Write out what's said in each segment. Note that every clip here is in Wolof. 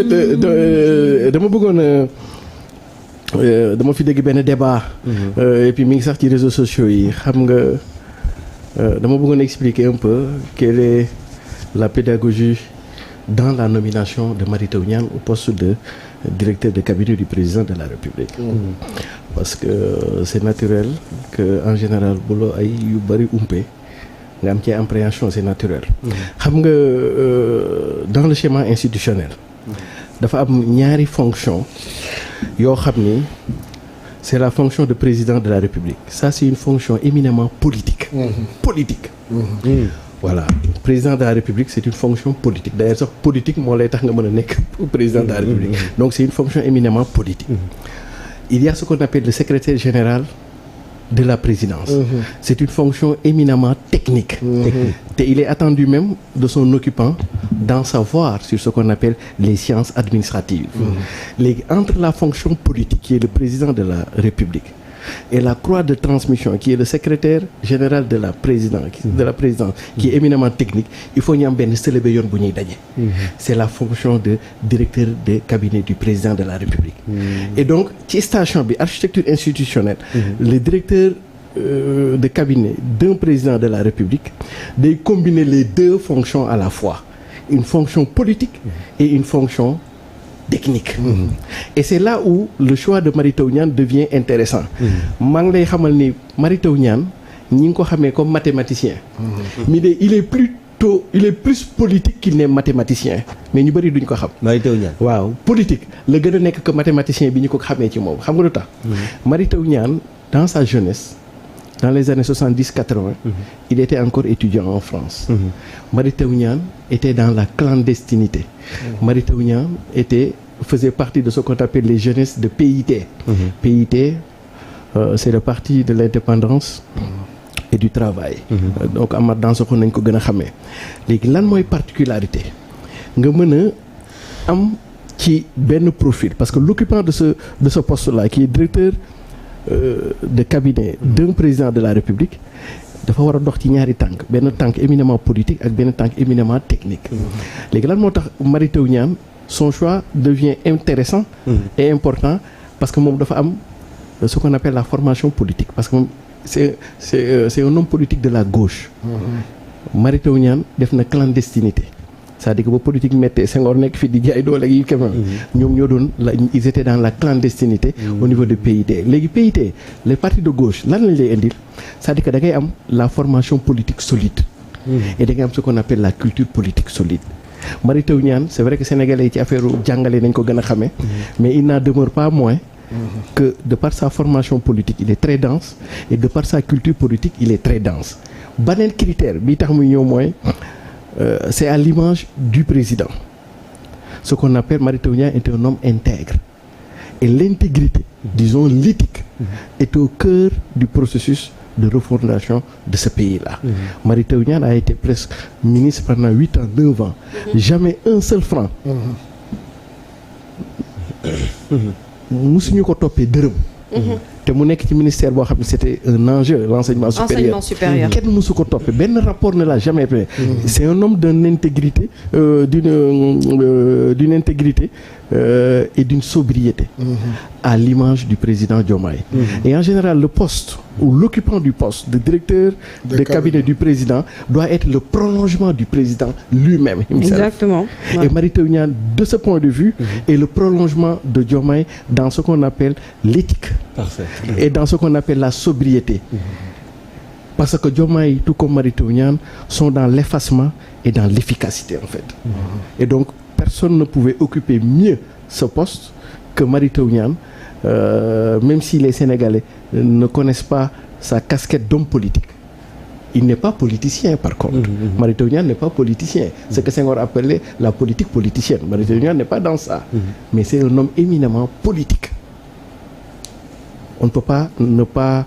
dama bëggoon dama fi dégg benn débat. Et puis mi ngi sax ci réseaux sociaux yi xam nga dama bëggoon expliquer un peu quelle est la pédagogie dans la nomination de Mary Teuw Niane au poste de directeur de cabinet du président de la République. Parce que c'est naturel que en général bu la ay yu bari umpe nga am ci appréhension, c'est naturel. xam nga dans le schéma institutionnel. dafa am ñaari fonction yoo xam ni c'est la fonction de président de la République. Ça c'est une fonction éminemment politique. Politique. Voilà, président de la République c'est une fonction politique. D'ailleurs sax politique moo lay tax nga mën a nekk président de la République. Donc c'est une fonction éminemment politique. Il y a ce qu'on appelle le secrétaire général de la présidence. C'est une fonction éminemment technique. Et il est attendu même de son occupant d'en savoir sur ce qu'on appelle les sciences administratives. Léegi entre la fonction politique qui est le président de la République et la croix de transmission qui est le secrétaire général de la présidence qui est éminemment technique, il faut ñu am benn sëlëbe yoon bu ñuy daje. C'est la fonction de directeur de cabinet du président de la République. Et donc ci station bi architecture institutionnelle, le directeur de cabinet d'un président de la République day combiner les deux fonctions à la fois, une fonction politique et une fonction technique. Et c'est là où le choix de Mary Teuw Niane devient intéressant. maa ngi lay xamal ni Mary Teuw Niane ñi ngi ko xamee comme mathématicien. mais il est plus politique qu'il n'est mathématicien. mais ñu bëri duñ ko xam. Mary Teuw Niane waaw politique la gën a nekk que mathématicien bi ñu ko xamee ci moom xam nga lu tax. Mary Teuw Niane dans sa jeunesse, dans les années 70-80, il était encore étudiant en France. Mary Teuw Niane était dans la clandestinité. Mary Teuw Niane faisait partie de ce qu'on appelle les jeunesses de PIT. PIT, c'est le parti de l'indépendance et du travail. Donc Amath Dansokho nañ ko gën a xamee. léegi lan mooy particularité nga mën a am ci benn profil, parce que l'occupant de ce poste-là qui est directeur de cabinet d'un président de la République dafa war a dox ci ñaari tànk, benn tànk éminemment politique ak benn tànk éminemment technique. léegi lan moo tax Mary Teuw Niane son choix devient intéressant et important parce que moom dafa am ce qu'on appelle la formation politique, parce que moom c'est un homme politique de la gauche. Mary Teuw Niane def na clandestinité, c'est-à-dire que ba politique méttee Senghor nekk fi di jaay doole yi quand même ñoom ñoo doon ils étaient dans la clandestinité au niveau de PIT. léegi PIT les partis de gauche lan lañ lay indil, c'est-à-dire que da ngay am la formation politique solide et da ngay am ce qu'on appelle la culture politique solide. Mary Teuw Niane c'est vrai que sénégalais yi ci affaire jàngale nañ ko gën a xamee, mais il n'en demeure pas moins que de par sa formation politique il est très dense et de par sa culture politique il est très dense. Beneen critère bi tax muy ñëw mooy c'est à l'image du président. Ce qu'on appelle Mary Teuw Niane est un homme intègre. Et l'intégrité, disons l'éthique, est au cœur du processus de refondation de ce pays-là. Mary Teuw Niane a été presque ministre pendant 8 ans, 9 ans. Jamais un seul franc. musuñu ko toppee dërëm. te mu nekk ci ministère boo xam ne c'était un enjeu, l'enseignement supérieur. kenn musu ko toppee, benn rapport ne l'a jamais fait. C'est un homme d'une intégrité et d'une sobriété à l'image du président Diomaye. Et en général le poste ou l'occupant du poste de directeur de cabinet du président doit être le prolongement du président lui-même. Exactement. Et Mary Teuw Niane de ce point de vue est le prolongement de Diomaye dans ce qu'on appelle l'éthique. Parfait. Et dans ce qu'on appelle la sobriété. Parce que Diomaye tout comme Mary Teuw Niane sont dans l'effacement et dans l'efficacité en fait. Et donc personne ne pouvait occuper mieux ce poste que Mary Teuw Niane, même si les Sénégalais ne connaissent pas sa casquette d'homme politique. Il n'est pas politicien par contre. Mary Teuw Niane n'est pas politicien. Ce que Senghor appelait la politique politicienne. Mary Teuw Niane n'est pas dans ça. Mais c'est un homme éminemment politique. On ne peut pas ne pas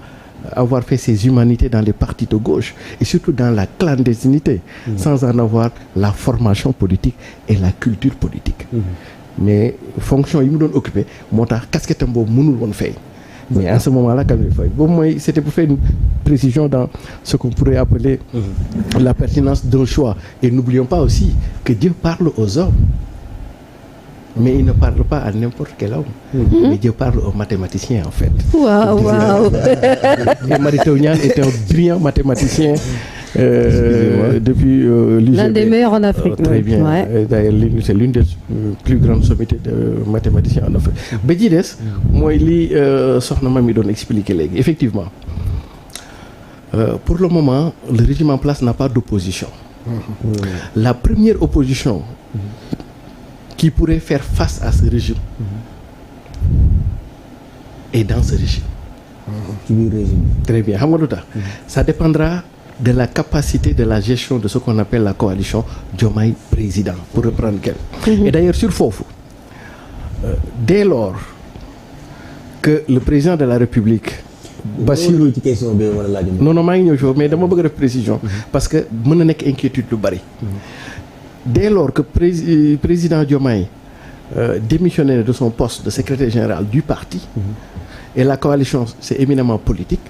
avoir fait ses humanités dans les partis de gauche et surtout dans la clandestinité sans en avoir la formation politique et la culture politique. Mais fonction yi mu doon occupé moo tax casquette am boobu mënul woon fay. Mais en ce moment-là quand même fay boobu mooy c'était pour faire une précision dans ce qu'on pourrait appeler la pertinence d'un choix. Et n'oublions pas aussi que Dieu parle aux hommes. mais il ne parle pas à n'importe quel homme. Mais Dieu parle aux mathématiciens en fait. Waaw. Et Mary Teuw Niane est un brillant mathématicien. Depuis l'UGB. L'un des meilleurs en Afrique. Très bien. Ouais. D'ailleurs c'est l'une des plus grandes sommités de mathématiciens en Afrique. ba ji des mooy li soxna Mamy doon expliquer léegi effectivement pour le moment le régime en place n'a pas d'opposition. La première opposition qui pourrait faire face à ce régime est dans ce régime. ci biir régime. Très bien xam nga lu tax. Ça dépendra de la capacité de la gestion de ce qu'on appelle la coalition Diomaye président pour reprendre quelqu'un. Et d'ailleurs sur foofu dès lors que le président de la République Bassirou ci question bi wala laaj. non maa ngi ñëw foofu mais dama bëgg a def précision parce que mën na nekk inquiétude lu bari. Dès lors que président Diomaye démissionné de son poste de secrétaire général du parti et la coalition c'est éminemment politique,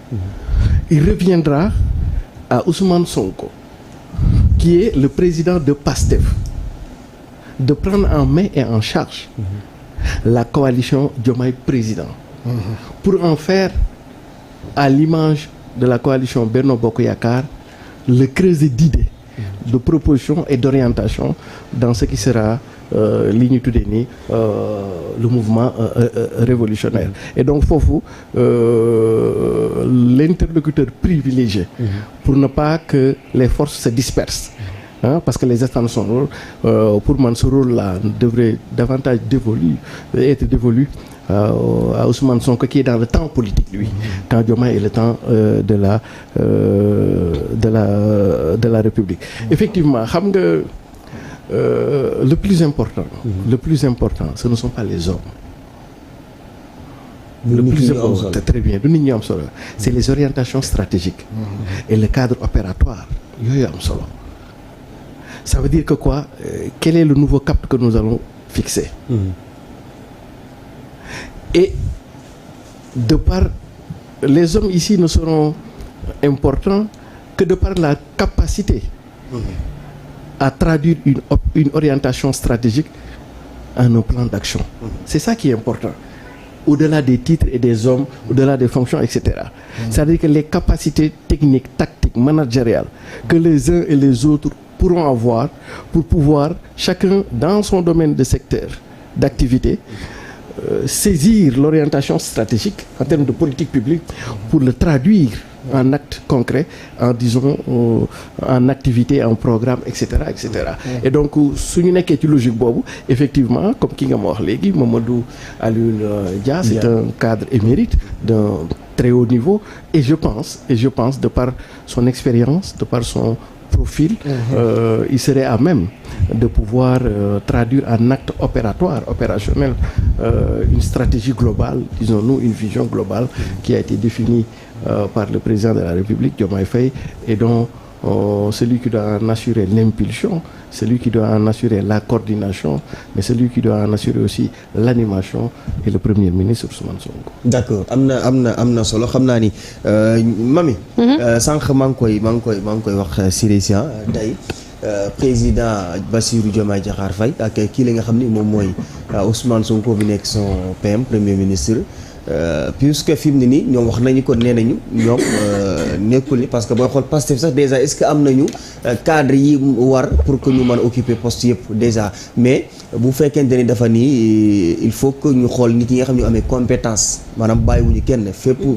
il reviendra à Ousmane Sonko qui est le président de PASTEF de prendre en main et en charge la coalition Diomaye président pour en faire à l'image de la coalition Benno Bokk Yakaar le creuset d'idées, de propositions et d'orientation dans ce qui sera li ñu tuddee ni le mouvement révolutionnaire. Et donc foofu l'interlocuteur privilégié pour ne pas que les forces se dispersent. Parce que les instances sont rôle pour man ce rôle-là devrait davantage être dévolu à Ousmane Sonko qui est dans le temps politique lui, quand Diomaye est le temps de la République. Effectivement xam nga le plus important ce ne sont pas les hommes. Le plus important très bien du nit ñi am solo c'est les orientations stratégiques et le cadre opératoire yooyu am solo. Ça veut dire que quoi quel est le nouveau cap que nous allons fixer et de par les hommes ici ne seront importants que de par la capacité à traduire une orientation stratégique en un plan d'action. C'est ça qui est important au-delà des titres et des hommes, au-delà des fonctions, etc. C'est-à-dire que les capacités techniques, tactiques, managériales que les uns et les autres pourront avoir pour pouvoir chacun dans son domaine de secteur d'activité saisir l'orientation stratégique en termes de politique publique pour le traduire en actes concrets, en disons en activité, en programme, etc., etc. Et donc su ñu nekkee ci logique boobu effectivement comme ki nga ma wax léegi Mamadou Alioune Dia c'est un cadre émérite d'un très haut niveau et je pense de par son expérience, de par son profil, il serait à même de pouvoir traduire en acte opérationnel une stratégie globale, disons-nous une vision globale qui a été définie par le président de la République, Diomaye Faye, et dont celui qui doit en assurer l'impulsion, celui qui doit en assurer la coordination, mais celui qui doit en assurer aussi l'animation est le Premier ministre Ousmane Sonko. D'accord am na solo xam naa ni Mamy. Sànq maa ngi koy wax Siré tey président Bassirou Diomaye Diakhar Faye ak kii la nga xam ni moom mooy Ousmane Sonko bi nekk son PM Premier ministre. Puisque fi mu ne nii ñoom wax nañu ko nee nañu ñoom nekkul ni parce que booy xool Pastef sax déjà est-ce que am nañu cadre yi war pour que ñu mën a occuper poste yëpp déjà mais bu fekkente ni dafa nii il faut que ñu xool nit yi nga xam ne ñu amee compétence maanaam bàyyiwuñu kenn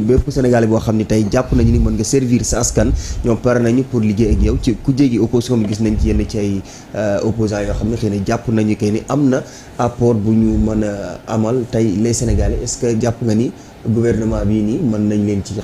bépp Sénégalais boo xam ni tey jàpp nañu ni mën nga servir sa askan ñoom pare nañu pour liggéey ak yow ci ku jéegi opposition bi gis nañ ci yenn ci ay opposants yoo xam ne xëy na jàpp nañu kay ni am na apport bu ñu mën a amal tey les Sénégalais est-ce que jàpp nga ni gouvernement bii nii mën nañ leen ci